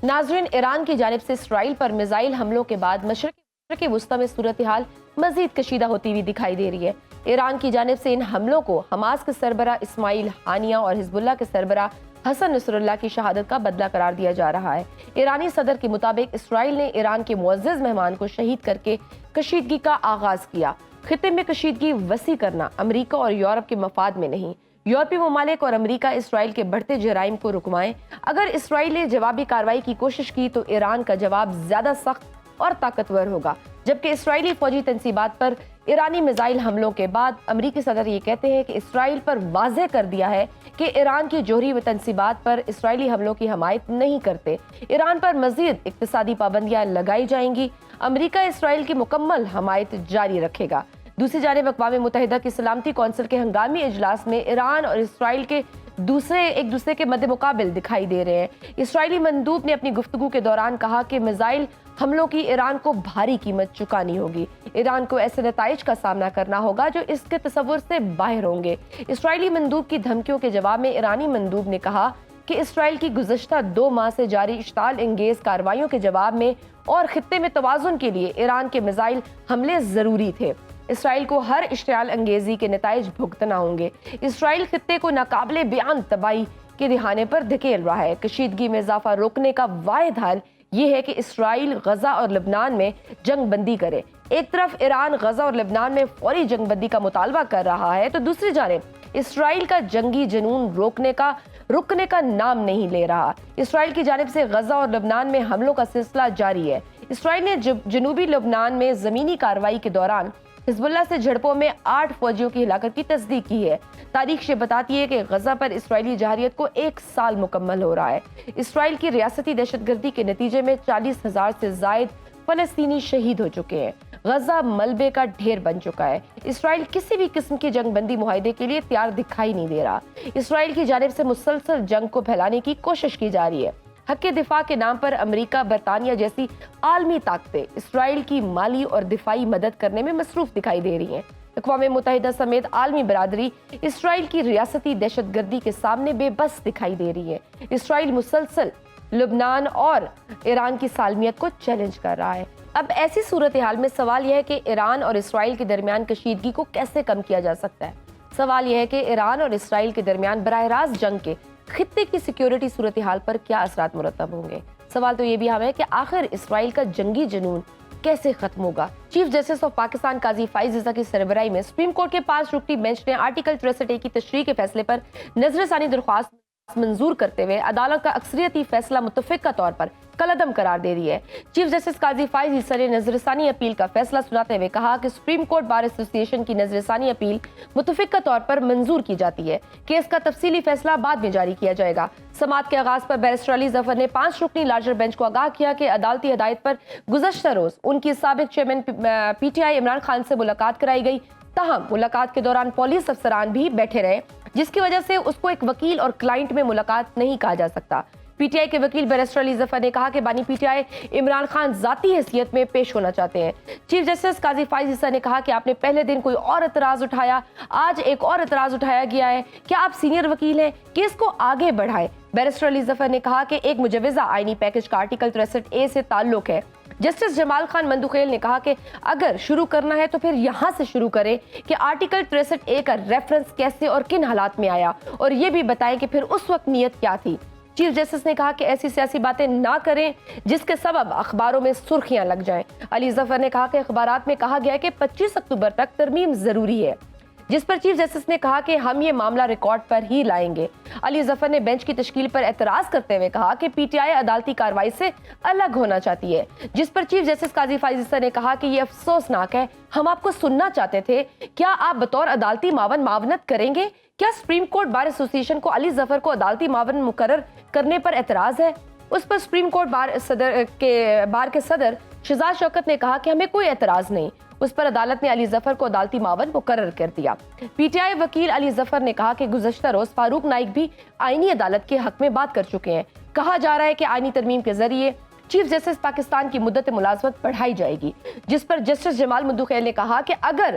ناظرین، ایران کی جانب سے اسرائیل پر میزائل حملوں کے بعد مشرق وسطی میں صورتحال مزید کشیدہ ہوتی ہوئی دکھائی دے رہی ہے۔ ایران کی جانب سے ان حملوں کو حماس کے سربراہ اسماعیل ہانیہ اور حزب اللہ کے سربراہ حسن نصر اللہ کی شہادت کا بدلہ قرار دیا جا رہا ہے۔ ایرانی صدر کے مطابق اسرائیل نے ایران کے معزز مہمان کو شہید کر کے کشیدگی کا آغاز کیا۔ خطے میں کشیدگی وسیع کرنا امریکہ اور یورپ کے مفاد میں نہیں۔ یورپی ممالک اور امریکہ اسرائیل کے بڑھتے جرائم کو رکوائیں۔ اگر اسرائیل نے جوابی کارروائی کی کوشش کی تو ایران کا جواب زیادہ سخت اور طاقتور ہوگا، جبکہ اسرائیلی فوجی تنصیبات پر ایرانی میزائل حملوں کے بعد امریکی صدر یہ کہتے ہیں کہ اسرائیل پر واضح کر دیا ہے کہ ایران کی جوہری و تنصیبات پر اسرائیلی حملوں کی حمایت نہیں کرتے۔ ایران پر مزید اقتصادی پابندیاں لگائی جائیں گی۔ امریکہ اسرائیل کی مکمل حمایت جاری رکھے گا۔ دوسری جانب اقوام متحدہ کی سلامتی کونسل کے ہنگامی اجلاس میں ایران اور اسرائیل کے ایک دوسرے کے مد مقابل دکھائی دے رہے ہیں۔ اسرائیلی مندوب نے اپنی گفتگو کے دوران کہا کہ میزائل حملوں کی ایران کو بھاری قیمت چکانی ہوگی۔ ایران کو ایسے نتائج کا سامنا کرنا ہوگا جو اس کے تصور سے باہر ہوں گے۔ اسرائیلی مندوب کی دھمکیوں کے جواب میں ایرانی مندوب نے کہا کہ اسرائیل کی گزشتہ 2 ماہ سے جاری اشتعال انگیز کارروائیوں کے جواب میں اور خطے میں توازن کے لیے ایران کے میزائل حملے ضروری تھے۔ اسرائیل کو ہر اشتعال انگیزی کے نتائج بھگتنا ہوں گے۔ اسرائیل خطے کو ناقابل بیان تباہی کے دہانے پر دھکیل رہا ہے۔ کشیدگی میں اضافہ روکنے کا واحد حل یہ ہے کہ اسرائیل غزہ اور لبنان میں جنگ بندی کرے۔ ایک طرف ایران غزہ اور لبنان میں فوری جنگ بندی کا مطالبہ کر رہا ہے تو دوسری جانب اسرائیل کا جنگی جنون رکنے کا نام نہیں لے رہا۔ اسرائیل کی جانب سے غزہ اور لبنان میں حملوں کا سلسلہ جاری ہے۔ اسرائیل نے جنوبی لبنان میں زمینی کارروائی کے دوران حزب اللہ سے جھڑپوں میں 8 فوجیوں کی ہلاکت کی تصدیق کی ہے۔ تاریخ یہ بتاتی ہے کہ غزہ پر اسرائیلی جارحیت کو 1 سال مکمل ہو رہا ہے۔ اسرائیل کی ریاستی دہشت گردی کے نتیجے میں 40,000 سے زائد فلسطینی شہید ہو چکے ہیں۔ غزہ ملبے کا ڈھیر بن چکا ہے۔ اسرائیل کسی بھی قسم کی جنگ بندی معاہدے کے لیے تیار دکھائی نہیں دے رہا۔ اسرائیل کی جانب سے مسلسل جنگ کو پھیلانے کی کوشش کی جا رہی ہے۔ حق دفاع کے نام پر امریکہ، برطانیہ جیسی عالمی طاقتیں اسرائیل کی مالی اور دفاعی مدد کرنے میں مصروف دکھائی دے رہی ہیں۔ اقوام متحدہ سمیت عالمی برادری اسرائیل کی ریاستی دہشت گردی کے سامنے بے بس دکھائی دے رہی ہے۔ اسرائیل مسلسل لبنان اور ایران کی سالمیت کو چیلنج کر رہا ہے۔ اب ایسی صورتحال میں سوال یہ ہے کہ ایران اور اسرائیل کے درمیان کشیدگی کو کیسے کم کیا جا سکتا ہے۔ سوال یہ ہے کہ ایران اور اسرائیل کے درمیان براہ راست جنگ کے خطے کی سیکیورٹی صورتحال پر کیا اثرات مرتب ہوں گے۔ سوال تو یہ بھی ہے کہ آخر اسرائیل کا جنگی جنون کیسے ختم ہوگا۔ چیف جسٹس آف پاکستان قاضی فائز رضا کی سربراہی میں سپریم کورٹ کے 5 رکنی بینچ نے آرٹیکل 63A کی تشریح کے فیصلے پر نظر ثانی درخواست منظور کرتے ہوئے عدالت کا اکثریتی فیصلہ متفقہ طور پر کالعدم قرار دے دی ہے۔ چیف جسٹس قاضی فائز عیسی نے نظر ثانی اپیل کا فیصلہ سناتے ہوئے کہا کہ سپریم کورٹ بار ایسوسی ایشن کی نظر ثانی اپیل متفقہ طور پر منظور کی جاتی ہے۔ کیس کا تفصیلی فیصلہ بعد میں جاری کیا جائے گا۔ سماعت کے آغاز پر بیرسٹر علی ظفر نے 5 رکنی لارجر بینچ کو آگاہ کیا کہ عدالتی ہدایت پر گزشتہ روز ان کی سابق chairman P T I Imran Khan سے ملاقات کرائی گئی، تاہم ملاقات کے دوران پولیس افسران بھی بیٹھے رہے، جس کی وجہ سے اس کو ایک وکیل اور کلائنٹ میں ملاقات نہیں کہا جا سکتا۔ پی ٹی آئی کے وکیل بیرسٹر علی ظفر نے کہا کہ بانی P T I Imran Khan ذاتی حیثیت میں پیش ہونا چاہتے ہیں۔ چیف جسٹس قاضی فائز عیسی نے کہا کہ آپ نے پہلے دن کوئی اور اعتراض اٹھایا، آج ایک اور اعتراض اٹھایا گیا ہے، کیا آپ سینئر وکیل ہیں؟ کیس کو آگے بڑھائیں۔ بیرسٹر علی ظفر نے کہا کہ ایک مجوزہ آئینی پیکج کا آرٹیکل 63A سے تعلق ہے۔ جسٹس جمال خان مندوخیل نے کہا کہ اگر شروع کرنا ہے تو پھر یہاں سے شروع کریں کہ آرٹیکل 63A کا ریفرنس کیسے اور کن حالات میں آیا، اور یہ بھی بتائیں کہ پھر اس وقت نیت کیا تھی۔ چیف جسٹس نے کہا کہ ایسی سیاسی باتیں نہ کریں جس کے سبب اخباروں میں سرخیاں لگ جائیں۔ علی ظفر نے کہا کہ اخبارات میں کہا گیا ہے کہ 25 اکتوبر تک ترمیم ضروری ہے، جس پر چیف جسٹس نے کہا کہ ہم یہ معاملہ ریکارڈ پر ہی لائیں گے۔ علی ظفر نے بینچ کی تشکیل پر اعتراض کرتے ہوئے کہا کہ پی ٹی آئی عدالتی کارروائی سے الگ ہونا چاہتی ہے، جس پر چیف جسٹس قاضی فائز عیسی نے کہا کہ یہ افسوسناک ہے، ہم آپ کو سننا چاہتے تھے، کیا آپ بطور عدالتی معاون معاونت کریں گے؟ کیا سپریم کورٹ بار ایسوسی ایشن کو علی ظفر کو عدالتی معاون مقرر کرنے پر اعتراض ہے؟ اس پر سپریم کورٹ بار کے صدر شہزاد شوکت نے کہا کہ ہمیں کوئی اعتراض نہیں۔ اس پر عدالت نے علی ظفر کو عدالتی معاون مقرر کر دیا۔ پی ٹی آئی وکیل علی ظفر نے کہا کہ گزشتہ روز فاروق نائک بھی آئینی عدالت کے حق میں بات کر چکے ہیں۔ کہا جا رہا ہے کہ آئینی ترمیم کے ذریعے چیف جسٹس پاکستان کی مدت ملازمت بڑھائی جائے گی، جس پر جسٹس جمال مندوخیل نے کہا کہ اگر